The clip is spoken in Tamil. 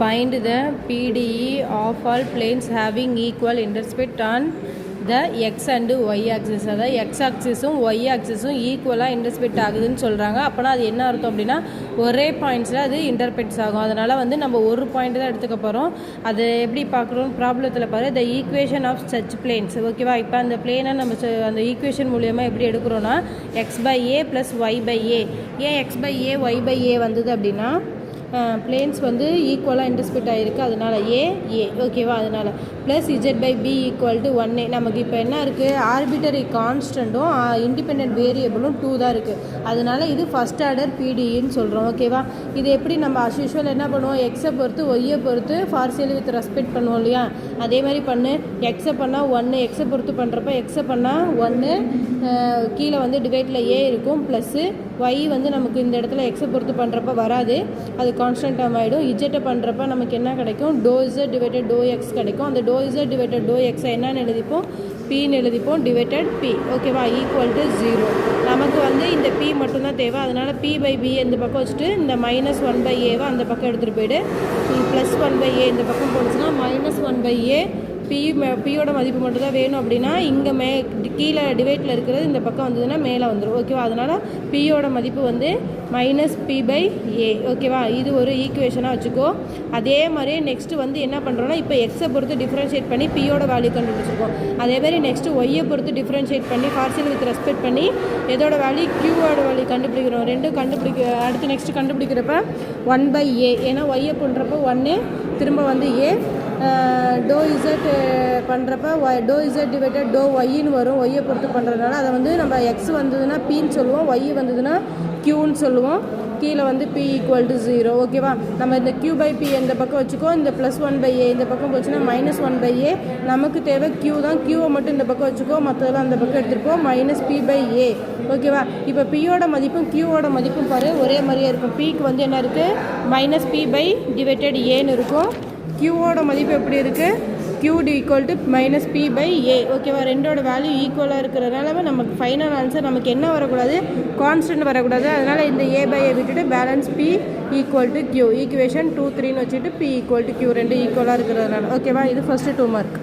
Find the PDE of all planes having equal intercept on the x and y axis. அதாவது x axisம் y axisம் ஈக்குவலாக இன்டர்செக்ட் ஆகுதுன்னு சொல்கிறாங்க. அப்போனா அது என்ன அர்த்தம் அப்படின்னா ஒரே பாயிண்ட்ஸில் அது இன்டர்பெக்ட்ஸ் ஆகும். அதனால் நம்ம ஒரு பாயிண்ட் தான் எடுத்துக்க போகிறோம். அது எப்படி பார்க்குறோம் ப்ராப்ளத்தில் பாரு, the equation of such planes. ஓகேவா? இப்போ அந்த பிளேனை நம்ம அந்த ஈக்குவேஷன் மூலியமாக எப்படி எடுக்கிறோன்னா x/a + y/a. ஏன் x/a y/a வந்தது அப்படின்னா பிளேன்ஸ் ஈக்குவலாக இன்டர்செக்ட் ஆகிருக்கு, அதனால் ஏ ஓகேவா? அதனால் ப்ளஸ் z/b = 1a. நமக்கு இப்போ என்ன இருக்குது, ஆர்பிட்டரி கான்ஸ்டண்ட்டும் இண்டிபெண்ட் வேரியபிளும் 2 தான் இருக்குது. அதனால் இது ஃபஸ்ட் ஆர்டர் PDEன்னு சொல்கிறோம். ஓகேவா? இது எப்படி நம்ம அஸ் யூஷுவல் என்ன பண்ணுவோம், எக்ஸை பொறுத்து ஒய்யை பொறுத்து பார்சியல் வித் ரெஸ்பெக்ட் பண்ணுவோம் இல்லையா? அதே மாதிரி பண்ணு. எக்ஸை பண்ணால் 1, எக்ஸை பொறுத்து பண்ணுறப்ப எக்ஸை பண்ணால் 1, கீழே டிவைட்டில் ஏ இருக்கும், ப்ளஸ்ஸு ஒய் நமக்கு இந்த இடத்துல எக்ஸை பொறுத்து பண்ணுறப்ப வராது, அது கான்ஸ்டன்ட் டேர்ம் ஆகிடும். இஜெட்டை பண்ணுறப்ப நமக்கு என்ன கிடைக்கும், ∂z/∂x கிடைக்கும். அந்த ∂z/∂x என்னன்னு எழுதிப்போம், பின்னு எழுதிப்போம், டிவைட்டட் பி. ஓகேவா? =0. நமக்கு இந்த பி மட்டும்தான் தேவை. அதனால் p/b இந்த பக்கம் வச்சுட்டு இந்த -1/a அந்த பக்கம் எடுத்துகிட்டு போய்ட்டு +1/a இந்த பக்கம் போணுச்சுன்னா -1/a. பியோட மதிப்பு மட்டும் தான் வேணும் அப்படின்னா இங்கே கீழே டிவைட்டில் இருக்கிறது இந்த பக்கம் வந்ததுன்னா மேலே வந்துடும். ஓகேவா? அதனால் பியோட மதிப்பு -p/a. ஓகேவா? இது ஒரு ஈக்குவேஷனாக வச்சுக்கோ. அதே மாதிரியே நெக்ஸ்ட்டு என்ன பண்ணுறோன்னா, இப்போ எக்ஸை பொறுத்து டிஃப்ரென்ஷியேட் பண்ணி பியோட வேல்யூ கண்டுபிடிச்சிருக்கோம். அதே மாதிரி நெக்ஸ்ட்டு ஒய்யை பொறுத்து டிஃப்ரென்ஷியேட் பண்ணி பார்சியல் வித் ரெஸ்பெக்ட் பண்ணி எதோட வேல்யூ, கியூவோட வேல்யூ கண்டுபிடிக்கிறோம். ரெண்டும் அடுத்து நெக்ஸ்ட்டு கண்டுபிடிக்கிறப்ப 1/a. ஏன்னா ஒய்யை பண்ணுறப்ப 1, திரும்ப ஏ, ∂z பண்ணுறப்ப ∂z/∂yன்னு வரும். ஒய்யை பொறுத்து பண்ணுறதுனால அதை நம்ம எக்ஸ் வந்ததுன்னா பின்னு சொல்லுவோம், ஒய் வந்ததுன்னா க்யூன்னு சொல்லுவோம். கீழே p = 0. ஓகேவா? நம்ம இந்த q/p இந்த பக்கம் வச்சுக்கோ, இந்த +1/a இந்த பக்கம் போச்சுன்னா -1/a. நமக்கு தேவை q தான், q மட்டும் இந்த பக்கம் வச்சுக்கோ, மற்றதெல்லாம் அந்த பக்கம் எடுத்துருப்போம், -p/a. ஓகேவா? இப்போ பியோட மதிப்பும் க்யூவோட மதிப்பும் பாரு ஒரே மாதிரியே இருக்கும். பிக்கு என்ன இருக்குது, -p/aன்னு இருக்கும். க்யூவோட மதிப்பு எப்படி இருக்குது, q = -p/a. ஓகேவா? ரெண்டோட வேல்யூ ஈக்குவலாக இருக்கிறதுனால நமக்கு ஃபைனல் ஆன்சர் நமக்கு என்ன வரக்கூடாது, கான்ஸ்டன்ட் வரக்கூடாது. அதனால் இந்த a/a விட்டுட்டு பேலன்ஸ் p = q. ஈக்குவேஷன் 2, 3ன்னு வச்சுட்டு p = q ரெண்டு ஈக்குவலாக இருக்கிறதுனால. ஓகேவா? இது ஃபஸ்ட்டு 2 மார்க்.